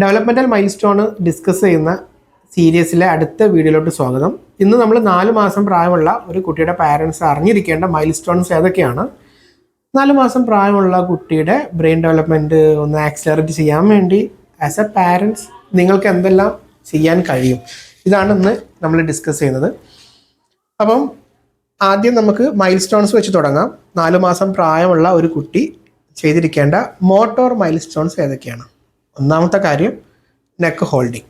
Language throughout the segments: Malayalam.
ഡെവലപ്മെൻറ്റൽ മൈൽ സ്റ്റോൺ ഡിസ്കസ് ചെയ്യുന്ന സീരീസിലെ അടുത്ത വീഡിയോയിലോട്ട് സ്വാഗതം. ഇന്ന് നമ്മൾ 4 മാസം പ്രായമുള്ള ഒരു കുട്ടിയുടെ പാരൻസ് അറിഞ്ഞിരിക്കേണ്ട മൈൽ സ്റ്റോൺസ് ഏതൊക്കെയാണ്. 4 മാസം പ്രായമുള്ള കുട്ടിയുടെ ബ്രെയിൻ ഡെവലപ്മെൻറ്റ് ഒന്ന് ആക്സിലറേറ്റ് ചെയ്യാൻ വേണ്ടി ആസ് എ പാരൻസ് നിങ്ങൾക്ക് എന്തെല്ലാം ചെയ്യാൻ കഴിയും, ഇതാണ് ഇന്ന് നമ്മൾ ഡിസ്കസ് ചെയ്യുന്നത്. അപ്പം ആദ്യം നമുക്ക് മൈൽ സ്റ്റോൺസ് വെച്ച് തുടങ്ങാം. 4 മാസം പ്രായമുള്ള ഒരു കുട്ടി ചെയ്തിരിക്കേണ്ട മോട്ടോർ മൈൽ സ്റ്റോൺസ് ഏതൊക്കെയാണ്? ഒന്നാമത്തെ കാര്യം നെക്ക് ഹോൾഡിങ്.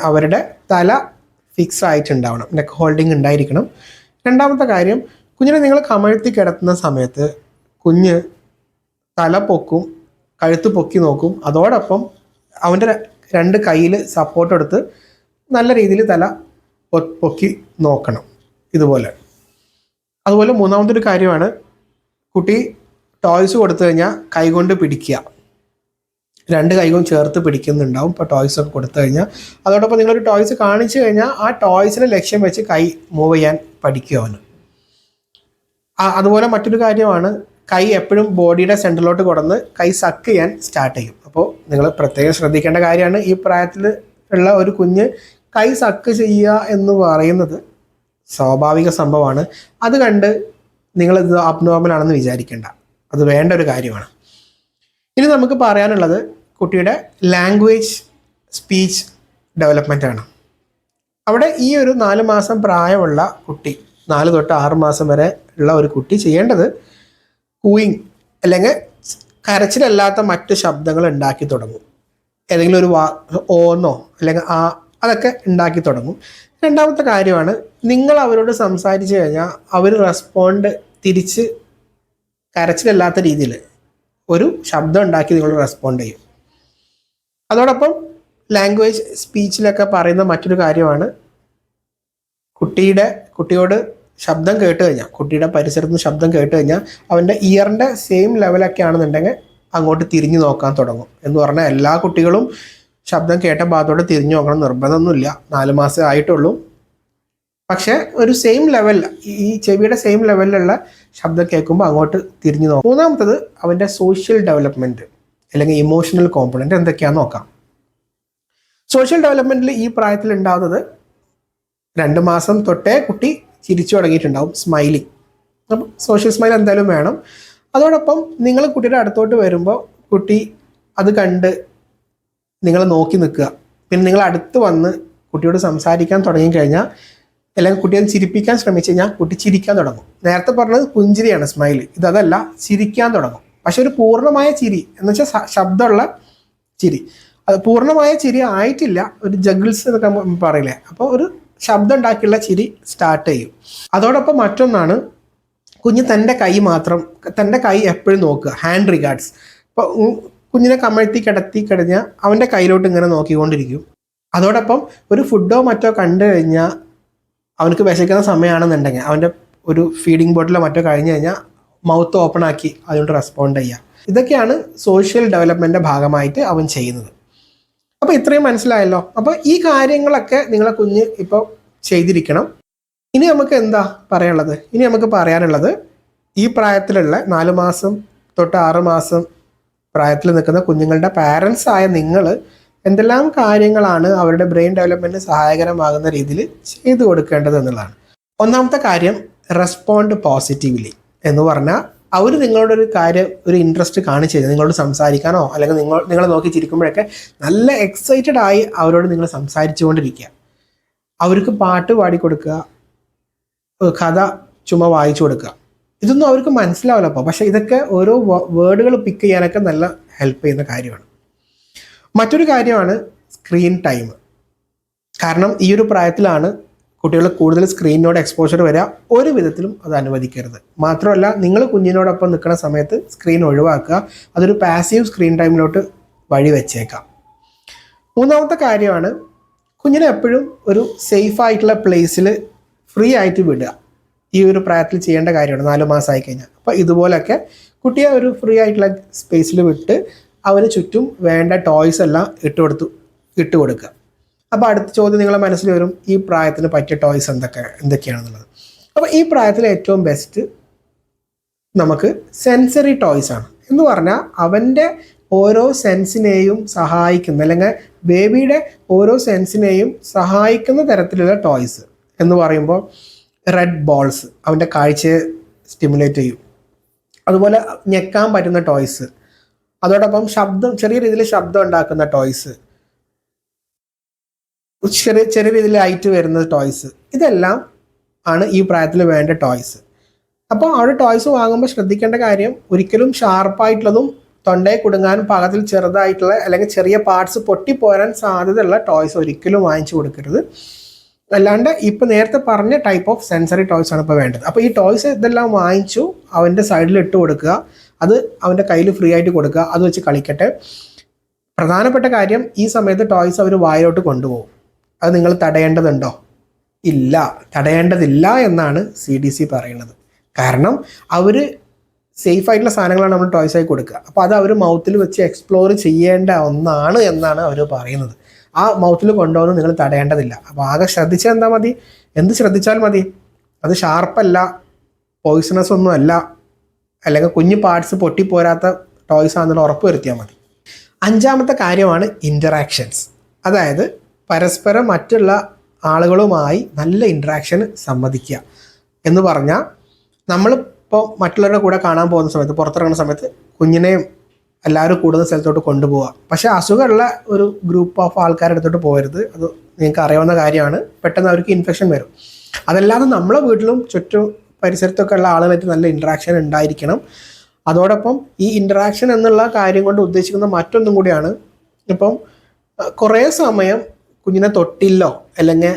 അവരുടെ തല ഫിക്സ് ആയിട്ടുണ്ടാവണം, നെക്ക് ഹോൾഡിങ് ഉണ്ടായിരിക്കണം. രണ്ടാമത്തെ കാര്യം, കുഞ്ഞിനെ നിങ്ങൾ കമഴ്ത്തി കിടത്തുന്ന സമയത്ത് കുഞ്ഞ് തല പൊക്കും, കഴുത്ത് പൊക്കി നോക്കും. അതോടൊപ്പം അവൻ്റെ 2 കയ്യിൽ സപ്പോർട്ട് എടുത്ത് നല്ല രീതിയിൽ തല പൊക്കി നോക്കണം, ഇതുപോലെ. അതുപോലെ മൂന്നാമത്തെ ഒരു കാര്യമാണ്, കുട്ടി ടോയ്സ് കൊടുത്തു കഴിഞ്ഞാൽ കൈകൊണ്ട് പിടിക്കുക, 2 കൈകളും ചേർത്ത് പിടിക്കുന്നുണ്ടാവും ഇപ്പോൾ ടോയ്സ് ഒക്കെ കൊടുത്തു കഴിഞ്ഞാൽ. അതോടൊപ്പം നിങ്ങളൊരു ടോയ്സ് കാണിച്ചു കഴിഞ്ഞാൽ ആ ടോയ്സിനെ ലക്ഷ്യം വെച്ച് കൈ മൂവ് ചെയ്യാൻ പഠിക്കുക അവന്. അതുപോലെ മറ്റൊരു കാര്യമാണ്, കൈ എപ്പോഴും ബോഡിയുടെ സെൻറ്ററിലോട്ട് കൊടുന്ന് കൈ സക്ക് ചെയ്യാൻ സ്റ്റാർട്ട് ചെയ്യും. അപ്പോൾ നിങ്ങൾ പ്രത്യേകം ശ്രദ്ധിക്കേണ്ട കാര്യമാണ്, ഈ പ്രായത്തിൽ ഉള്ള ഒരു കുഞ്ഞ് കൈ സക്ക് ചെയ്യുക എന്ന് പറയുന്നത് സ്വാഭാവിക സംഭവമാണ്. അത് കണ്ട് നിങ്ങളിത് അബ്നോർമൽ ആണെന്ന് വിചാരിക്കേണ്ട, അത് വേണ്ട ഒരു കാര്യമാണ്. ഇനി നമുക്ക് പറയാനുള്ളത് കുട്ടിയുടെ ലാംഗ്വേജ് സ്പീച്ച് ഡെവലപ്മെൻ്റ് ആണ്. അവിടെ ഈ ഒരു 4 മാസം പ്രായമുള്ള കുട്ടി, 4 തൊട്ട് 6 മാസം വരെ ഉള്ള ഒരു കുട്ടി ചെയ്യേണ്ടത് കൂയിങ് അല്ലെങ്കിൽ കരച്ചിലല്ലാത്ത മറ്റ് ശബ്ദങ്ങൾ ഉണ്ടാക്കി തുടങ്ങും. ഏതെങ്കിലും ഒരു ഓന്നോ അല്ലെങ്കിൽ അതൊക്കെ ഉണ്ടാക്കി തുടങ്ങും. രണ്ടാമത്തെ കാര്യമാണ്, നിങ്ങൾ അവരോട് സംസാരിച്ച് കഴിഞ്ഞാൽ അവർ റെസ്പോണ്ട് തിരിച്ച് കരച്ചിലല്ലാത്ത രീതിയിൽ ഒരു ശബ്ദം ഉണ്ടാക്കി നിങ്ങൾ റെസ്പോണ്ട് ചെയ്യും. അതോടൊപ്പം ലാംഗ്വേജ് സ്പീച്ചിലൊക്കെ പറയുന്ന മറ്റൊരു കാര്യമാണ്, കുട്ടിയോട് ശബ്ദം കേട്ട് കഴിഞ്ഞാൽ, കുട്ടിയുടെ പരിസരത്ത് നിന്ന് ശബ്ദം കേട്ട് കഴിഞ്ഞാൽ അവൻ്റെ ഇയറിൻ്റെ സെയിം ലെവലൊക്കെ ആണെന്നുണ്ടെങ്കിൽ അങ്ങോട്ട് തിരിഞ്ഞു നോക്കാൻ തുടങ്ങും. എന്ന് പറഞ്ഞാൽ എല്ലാ കുട്ടികളും ശബ്ദം കേട്ട ഭാഗത്തോട്ട് തിരിഞ്ഞു നോക്കണം നിർബന്ധമൊന്നുമില്ല, 4 മാസം ആയിട്ടുള്ളൂ. പക്ഷേ ഒരു സെയിം ലെവൽ, ഈ ചെവിയുടെ സെയിം ലെവലിലുള്ള ശബ്ദം കേൾക്കുമ്പോൾ അങ്ങോട്ട് തിരിഞ്ഞു നോക്കും. മൂന്നാമത്തത് അവൻ്റെ സോഷ്യൽ ഡെവലപ്മെൻറ്റ് അല്ലെങ്കിൽ ഇമോഷണൽ കോമ്പണൻറ്റ് എന്തൊക്കെയാണെന്ന് നോക്കാം. സോഷ്യൽ ഡെവലപ്മെൻറ്റിൽ ഈ പ്രായത്തിൽ ഉണ്ടാകുന്നത് 2 മാസം തൊട്ടേ കുട്ടി ചിരിച്ചു തുടങ്ങിയിട്ടുണ്ടാവും, സ്മൈലിങ്. അപ്പം സോഷ്യൽ സ്മൈൽ എന്തായാലും വേണം. അതോടൊപ്പം നിങ്ങൾ കുട്ടിയുടെ അടുത്തോട്ട് വരുമ്പോൾ കുട്ടി അത് കണ്ട് നിങ്ങൾ നോക്കി നിൽക്കുക. പിന്നെ നിങ്ങൾ അടുത്ത് വന്ന് കുട്ടിയോട് സംസാരിക്കാൻ തുടങ്ങിക്കഴിഞ്ഞാൽ അല്ലെങ്കിൽ കുട്ടിയെ ചിരിപ്പിക്കാൻ ശ്രമിച്ചു കഴിഞ്ഞാൽ കുട്ടി ചിരിക്കാൻ തുടങ്ങും. നേരത്തെ പറഞ്ഞത് പുഞ്ചിരിയാണ്, സ്മൈൽ. ഇതല്ല, ചിരിക്കാൻ തുടങ്ങും. പക്ഷെ ഒരു പൂർണ്ണമായ ചിരി എന്ന് വെച്ചാൽ ശബ്ദമുള്ള ചിരി, അത് പൂർണ്ണമായ ചിരി ആയിട്ടില്ല, ഒരു ജഗിൾസ് എന്നൊക്കെ പറയില്ലേ, അപ്പോൾ ഒരു ശബ്ദം ഉണ്ടാക്കിയുള്ള ചിരി സ്റ്റാർട്ട് ചെയ്യും. അതോടൊപ്പം മറ്റൊന്നാണ്, കുഞ്ഞ് തൻ്റെ കൈ എപ്പോഴും നോക്കുക, ഹാൻഡ് റിഗാർഡ്സ്. ഇപ്പോൾ കുഞ്ഞിനെ കമഴ്ത്തി കിടത്തി കഴിഞ്ഞാൽ അവൻ്റെ കയ്യിലോട്ട് ഇങ്ങനെ നോക്കിക്കൊണ്ടിരിക്കും. അതോടൊപ്പം ഒരു ഫുഡോ മറ്റോ കണ്ടു കഴിഞ്ഞാൽ അവനക്ക് വിശക്കുന്ന സമയമാണെന്നുണ്ടെങ്കിൽ അവൻ്റെ ഒരു ഫീഡിങ് ബോട്ടിലോ മറ്റോ കഴിഞ്ഞ് കഴിഞ്ഞാൽ മൗത്ത് ഓപ്പൺ ആക്കി അതുകൊണ്ട് റെസ്പോണ്ട് ചെയ്യുക. ഇതൊക്കെയാണ് സോഷ്യൽ ഡെവലപ്മെൻറ്റിൻ്റെ ഭാഗമായിട്ട് അവൻ ചെയ്യുന്നത്. അപ്പോൾ ഇത്രയും മനസ്സിലായല്ലോ. അപ്പോൾ ഈ കാര്യങ്ങളൊക്കെ നിങ്ങളെ കുഞ്ഞ് ഇപ്പോൾ ചെയ്തിരിക്കണം. ഇനി നമുക്ക് എന്താ പറയാനുള്ളത്? ഇനി നമുക്ക് പറയാനുള്ളത്, ഈ പ്രായത്തിലുള്ള 4 മാസം തൊട്ട് 6 മാസം പ്രായത്തിൽ നിൽക്കുന്ന കുഞ്ഞുങ്ങളുടെ പാരൻസ് ആയ നിങ്ങൾ എന്തെല്ലാം കാര്യങ്ങളാണ് അവരുടെ ബ്രെയിൻ ഡെവലപ്മെൻറ്റിന് സഹായകരമാകുന്ന രീതിയിൽ ചെയ്തു കൊടുക്കേണ്ടത് എന്നുള്ളതാണ്. ഒന്നാമത്തെ കാര്യം, റെസ്പോണ്ട് പോസിറ്റീവ്ലി എന്ന് പറഞ്ഞാൽ അവർ നിങ്ങളുടെ ഒരു കാര്യം, ഒരു ഇൻട്രസ്റ്റ് കാണിച്ചു കഴിഞ്ഞാൽ നിങ്ങളോട് സംസാരിക്കാനോ അല്ലെങ്കിൽ നിങ്ങളെ നോക്കി ചിരിക്കുമ്പോഴൊക്കെ നല്ല എക്സൈറ്റഡ് ആയി അവരോട് നിങ്ങൾ സംസാരിച്ചു കൊണ്ടിരിക്കുക. അവർക്ക് പാട്ട് പാടിക്കൊടുക്കുക, കഥ ചുമ വായിച്ചു കൊടുക്കുക. ഇതൊന്നും അവർക്ക് മനസ്സിലാവില്ല അപ്പോൾ, പക്ഷേ ഇതൊക്കെ ഓരോ വേർഡുകൾ പിക്ക് ചെയ്യാനൊക്കെ നല്ല ഹെൽപ്പ് ചെയ്യുന്ന കാര്യമാണ്. മറ്റൊരു കാര്യമാണ് സ്ക്രീൻ ടൈം. കാരണം ഈ ഒരു പ്രായത്തിലാണ് കുട്ടികൾ കൂടുതൽ സ്ക്രീനിനോട് എക്സ്പോഷർ വരിക. ഒരു വിധത്തിലും അത് അനുവദിക്കരുത്. മാത്രമല്ല, നിങ്ങൾ കുഞ്ഞിനോടൊപ്പം നിൽക്കുന്ന സമയത്ത് സ്ക്രീൻ ഒഴിവാക്കുക, അതൊരു പാസീവ് സ്ക്രീൻ ടൈമിലോട്ട് വഴി വെച്ചേക്കാം. മൂന്നാമത്തെ കാര്യമാണ്, കുഞ്ഞിനെ എപ്പോഴും ഒരു സേഫ് ആയിട്ടുള്ള പ്ലേസിൽ ഫ്രീ ആയിട്ട് വിടുക. ഈ ഒരു പ്രായത്തിൽ ചെയ്യേണ്ട കാര്യമാണ് 4 മാസമായി കഴിഞ്ഞാൽ. അപ്പോൾ ഇതുപോലൊക്കെ കുട്ടിയെ ഒരു ഫ്രീ ആയിട്ടുള്ള സ്പേസിൽ വിട്ട് അവന് ചുറ്റും വേണ്ട ടോയ്സ് എല്ലാം ഇട്ട് കൊടുക്കുക. അപ്പോൾ അടുത്ത ചോദ്യം നിങ്ങളെ മനസ്സിൽ വരും, ഈ പ്രായത്തിന് പറ്റിയ ടോയ്സ് എന്തൊക്കെയാണെന്നുള്ളത്. അപ്പോൾ ഈ പ്രായത്തിൽ ഏറ്റവും ബെസ്റ്റ് നമുക്ക് സെൻസറി ടോയ്സ് ആണ്. എന്ന് പറഞ്ഞാൽ അവൻ്റെ ഓരോ സെൻസിനെയും സഹായിക്കുന്ന, അല്ലെങ്കിൽ ബേബിയുടെ ഓരോ സെൻസിനെയും സഹായിക്കുന്ന തരത്തിലുള്ള ടോയ്സ് എന്ന് പറയുമ്പോൾ റെഡ് ബോൾസ് അവൻ്റെ കാഴ്ചയെ സ്റ്റിമുലേറ്റ് ചെയ്യും. അതുപോലെ ഞെക്കാൻ പറ്റുന്ന ടോയ്സ്, അതോടൊപ്പം ചെറിയ രീതിയിൽ ശബ്ദം ഉണ്ടാക്കുന്ന ടോയ്സ്, ചെറിയ രീതിയിൽ ഹൈറ്റ് വരുന്ന ടോയ്സ്, ഇതെല്ലാം ആണ് ഈ പ്രായത്തിൽ വേണ്ട ടോയ്സ്. അപ്പോൾ അവിടെ ടോയ്സ് വാങ്ങുമ്പോൾ ശ്രദ്ധിക്കേണ്ട കാര്യം, ഒരിക്കലും ഷാർപ്പായിട്ടുള്ളതും തൊണ്ടയെ കുടുങ്ങാനും പാകത്തിൽ ചെറുതായിട്ടുള്ള അല്ലെങ്കിൽ ചെറിയ പാർട്സ് പൊട്ടിപ്പോരാൻ സാധ്യതയുള്ള ടോയ്സ് ഒരിക്കലും വാങ്ങിച്ചു കൊടുക്കരുത്. അല്ലാണ്ട് ഇപ്പം നേരത്തെ പറഞ്ഞ ടൈപ്പ് ഓഫ് സെൻസറി ടോയ്സ് ആണ് ഇപ്പോൾ വേണ്ടത്. അപ്പോൾ ഈ ടോയ്സ് ഇതെല്ലാം വാങ്ങിച്ചു അവൻ്റെ സൈഡിൽ ഇട്ട് കൊടുക്കുക, അത് അവൻ്റെ കയ്യിൽ ഫ്രീ ആയിട്ട് കൊടുക്കുക, അത് വെച്ച് കളിക്കട്ടെ. പ്രധാനപ്പെട്ട കാര്യം, ഈ സമയത്ത് ടോയ്സ് അവർ വായിലോട്ട് കൊണ്ടുപോകും. അത് നിങ്ങൾ തടയേണ്ടതുണ്ടോ? ഇല്ല, തടയേണ്ടതില്ല എന്നാണ് CDC പറയുന്നത്. കാരണം അവർ സേഫ് ആയിട്ടുള്ള സാധനങ്ങളാണ് നമ്മൾ ടോയ്സായി കൊടുക്കുക. അപ്പോൾ അത് അവർ മൗത്തിൽ വെച്ച് എക്സ്പ്ലോർ ചെയ്യേണ്ട ഒന്നാണ് എന്നാണ് അവർ പറയുന്നത്. ആ മൗത്തിൽ കൊണ്ടുപോകുന്നത് നിങ്ങൾ തടയേണ്ടതില്ല. അപ്പോൾ ആകെ ശ്രദ്ധിച്ചാൽ എന്താ മതി? എന്ത് ശ്രദ്ധിച്ചാൽ മതി? അത് ഷാർപ്പല്ല, പോയിസണസ് ഒന്നും അല്ല, അല്ലെങ്കിൽ കുഞ്ഞു പാർട്സ് പൊട്ടിപ്പോരാത്ത ടോയ്സ് ആണെന്നുള്ള ഉറപ്പ് വരുത്തിയാൽ മതി. 5ാമത്തെ കാര്യമാണ് ഇൻറ്ററാക്ഷൻസ്. അതായത് പരസ്പരം മറ്റുള്ള ആളുകളുമായി നല്ല ഇൻറ്ററാക്ഷൻ സമ്മതിക്കുക എന്ന് പറഞ്ഞാൽ, നമ്മളിപ്പോൾ മറ്റുള്ളവരുടെ കൂടെ കാണാൻ പോകുന്ന സമയത്ത്, പുറത്തിറങ്ങുന്ന സമയത്ത് കുഞ്ഞിനെയും എല്ലാവരും കൂടുന്ന സ്ഥലത്തോട്ട് കൊണ്ടുപോവുക. പക്ഷേ അസുഖമുള്ള ഒരു ഗ്രൂപ്പ് ഓഫ് ആൾക്കാരുടെ അടുത്തോട്ട് പോകരുത്. അത് നിങ്ങൾക്ക് അറിയാവുന്ന കാര്യമാണ്. പെട്ടെന്ന് അവർക്ക് ഇൻഫെക്ഷൻ വരും. അതല്ലാതെ നമ്മളെ വീട്ടിലും ചുറ്റും പരിസരത്തൊക്കെ ഉള്ള ആളുകളായിട്ട് നല്ല ഇൻറ്ററാക്ഷൻ ഉണ്ടായിരിക്കണം. അതോടൊപ്പം ഈ ഇൻറ്ററാക്ഷൻ എന്നുള്ള കാര്യം കൊണ്ട് ഉദ്ദേശിക്കുന്ന മറ്റൊന്നും കൂടിയാണ്, ഇപ്പം കുറേ സമയം കുഞ്ഞിനെ തൊട്ടില്ലോ, അല്ലെങ്കിൽ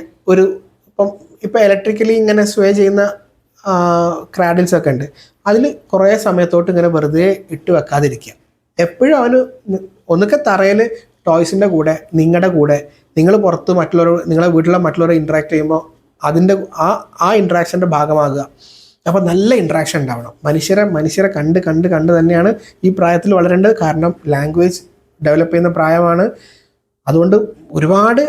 ഇപ്പം ഇലക്ട്രിക്കലി ഇങ്ങനെ സ്വേ ചെയ്യുന്ന ക്രാഡിൽസ് ഒക്കെ ഉണ്ട്, അതിൽ കുറേ സമയത്തോട്ട് ഇങ്ങനെ വെറുതെ ഇട്ട് വെക്കാതിരിക്കുക. എപ്പോഴും അവന് ഒന്നൊക്കെ തറയിൽ ടോയ്സിൻ്റെ കൂടെ, നിങ്ങളുടെ കൂടെ, നിങ്ങൾ പുറത്ത് നിങ്ങളെ വീട്ടിലെ മറ്റുള്ളവരെ ഇൻട്രാക്ട് ചെയ്യുമ്പോൾ അതിൻ്റെ ആ ഇൻട്രാക്ഷൻ്റെ ഭാഗമാകുക. അപ്പോൾ നല്ല ഇൻട്രാക്ഷൻ ഉണ്ടാവണം. മനുഷ്യരെ കണ്ട് തന്നെയാണ് ഈ പ്രായത്തിൽ വളരേണ്ടത്. കാരണം ലാംഗ്വേജ് ഡെവലപ്പ് ചെയ്യുന്ന പ്രായമാണ്. അതുകൊണ്ട് ഒരുപാട്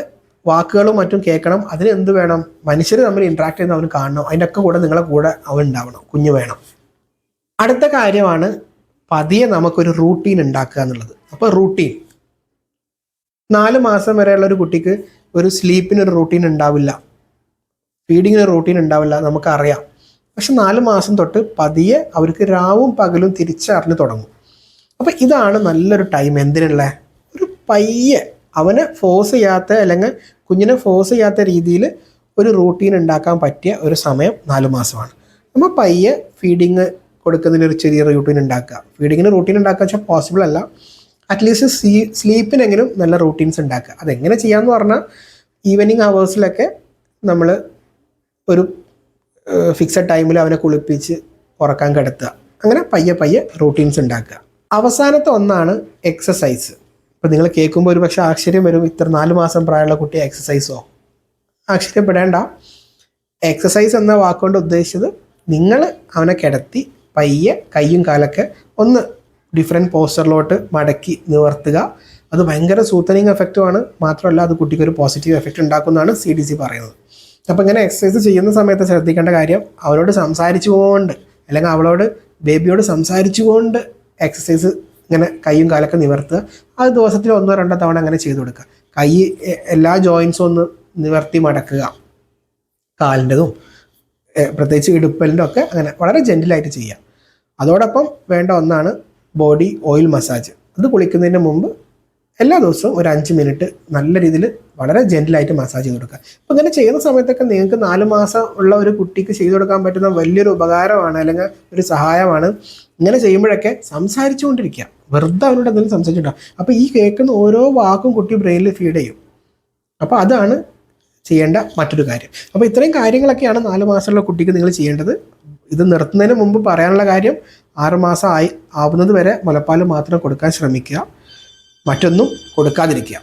വാക്കുകളും മറ്റും കേൾക്കണം. അതിന് എന്ത് വേണം? മനുഷ്യർ തമ്മിൽ ഇൻട്രാക്ട് ചെയ്യുന്ന അവന് കാണണം. അതിൻ്റെ ഒക്കെ കൂടെ നിങ്ങളെ കൂടെ അവൻ ഉണ്ടാവണം, കുഞ്ഞ് വേണം. അടുത്ത കാര്യമാണ് പതിയെ നമുക്കൊരു റൂട്ടീൻ ഉണ്ടാക്കുക എന്നുള്ളത്. അപ്പോൾ റൂട്ടീൻ 4 മാസം വരെയുള്ള ഒരു കുട്ടിക്ക് ഒരു സ്ലീപ്പിനൊരു റൂട്ടീൻ ഉണ്ടാവില്ല, ഫീഡിങ്ങിന് റൂട്ടീൻ ഉണ്ടാവില്ല, നമുക്കറിയാം. പക്ഷെ 4 മാസം തൊട്ട് പതിയെ അവർക്ക് രാവും പകലും തിരിച്ചറിഞ്ഞ് തുടങ്ങും. അപ്പോൾ ഇതാണ് നല്ലൊരു ടൈം. എന്തിനുള്ള? ഒരു പയ്യെ അവനെ ഫോഴ്സ് ചെയ്യാത്ത, അല്ലെങ്കിൽ കുഞ്ഞിനെ ഫോഴ്സ് ചെയ്യാത്ത രീതിയിൽ ഒരു റൂട്ടീൻ ഉണ്ടാക്കാൻ പറ്റിയ ഒരു സമയം 4 മാസമാണ്. നമ്മൾ പയ്യെ ഫീഡിങ് കൊടുക്കുന്നതിനൊരു ചെറിയ റൂട്ടീൻ ഉണ്ടാക്കുക. ഫീഡിങ്ങിന് റൂട്ടീൻ ഉണ്ടാക്കുക വെച്ചാൽ പോസിബിൾ അല്ല. അറ്റ്ലീസ്റ്റ് സ്ലീപ്പിനെങ്കിലും നല്ല റൂട്ടീൻസ് ഉണ്ടാക്കുക. അതെങ്ങനെ ചെയ്യാമെന്ന് പറഞ്ഞാൽ, ഈവനിങ് അവേഴ്സിലൊക്കെ നമ്മൾ ഒരു ഫിക്സഡ് ടൈമിൽ അവനെ കുളിപ്പിച്ച് ഉറക്കാൻ കിടത്തുക. അങ്ങനെ പയ്യെ റൂട്ടീൻസ് ഉണ്ടാക്കുക. അവസാനത്തെ ഒന്നാണ് എക്സസൈസ്. ഇപ്പോൾ നിങ്ങൾ കേൾക്കുമ്പോൾ ഒരു പക്ഷേ ആശ്ചര്യം വരും, ഇത്ര 4 മാസം പ്രായമുള്ള കുട്ടി എക്സസൈസോ? ആശ്ചര്യപ്പെടേണ്ട. എക്സസൈസ് എന്ന വാക്കുകൊണ്ട് ഉദ്ദേശിച്ചത്, നിങ്ങൾ അവനെ കിടത്തി പയ്യെ കൈയും കാലൊക്കെ ഒന്ന് ഡിഫറെൻറ്റ് പോസ്റ്ററിലോട്ട് മടക്കി നിവർത്തുക. അത് ഭയങ്കര സൂത്തനിങ് എഫക്റ്റുമാണ്. മാത്രമല്ല അത് കുട്ടിക്കൊരു പോസിറ്റീവ് എഫക്റ്റ് ഉണ്ടാക്കുന്നതാണ് CDC പറയുന്നത്. അപ്പോൾ ഇങ്ങനെ എക്സസൈസ് ചെയ്യുന്ന സമയത്ത് ശ്രദ്ധിക്കേണ്ട കാര്യം, അവരോട് സംസാരിച്ചുകൊണ്ട്, അല്ലെങ്കിൽ അവളോട് ബേബിയോട് സംസാരിച്ചുകൊണ്ട് എക്സസൈസ് ഇങ്ങനെ കൈയും കാലൊക്കെ നിവർത്തുക. അത് ദിവസത്തിൽ 1-2 തവണ അങ്ങനെ ചെയ്തു കൊടുക്കുക. കൈ എല്ലാ ജോയിൻസും ഒന്ന് നിവർത്തി മടക്കുക, കാലിൻ്റെതും പ്രത്യേകിച്ച് ഇടുപ്പലിൻ്റെ ഒക്കെ അങ്ങനെ വളരെ ജെൻറ്റിലായിട്ട് ചെയ്യുക. അതോടൊപ്പം വേണ്ട ഒന്നാണ് ബോഡി ഓയിൽ മസാജ്. അത് കുളിക്കുന്നതിന് മുമ്പ് എല്ലാ ദിവസവും ഒരു 5 മിനിറ്റ് നല്ല രീതിയിൽ വളരെ ജെൻറ്റിലായിട്ട് മസാജ് ചെയ്ത് കൊടുക്കുക. അപ്പോൾ ഇങ്ങനെ ചെയ്യുന്ന സമയത്തൊക്കെ നിങ്ങൾക്ക് 4 മാസം ഉള്ള ഒരു കുട്ടിക്ക് ചെയ്തു കൊടുക്കാൻ പറ്റുന്ന വലിയൊരു ഉപകാരമാണ്, അല്ലെങ്കിൽ ഒരു സഹായമാണ്. ഇങ്ങനെ ചെയ്യുമ്പോഴൊക്കെ സംസാരിച്ചുകൊണ്ടിരിക്കുക, വെറുതെ അവരോട് എന്തെങ്കിലും സംസാരിച്ചിട്ടുണ്ടാകും. അപ്പോൾ ഈ കേൾക്കുന്ന ഓരോ വാക്കും കുട്ടി ബ്രെയിനിൽ ഫീഡ് ചെയ്യും. അപ്പോൾ അതാണ് ചെയ്യേണ്ട മറ്റൊരു കാര്യം. അപ്പോൾ ഇത്രയും കാര്യങ്ങളൊക്കെയാണ് 4 മാസമുള്ള കുട്ടിക്ക് നിങ്ങൾ ചെയ്യേണ്ടത്. ഇത് നിർത്തുന്നതിന് മുമ്പ് പറയാനുള്ള കാര്യം, 6 മാസം ആവുന്നത് വരെ മുലപ്പാൽ മാത്രം കൊടുക്കാൻ ശ്രമിക്കുക, മറ്റൊന്നും കൊടുക്കാതിരിക്കുക.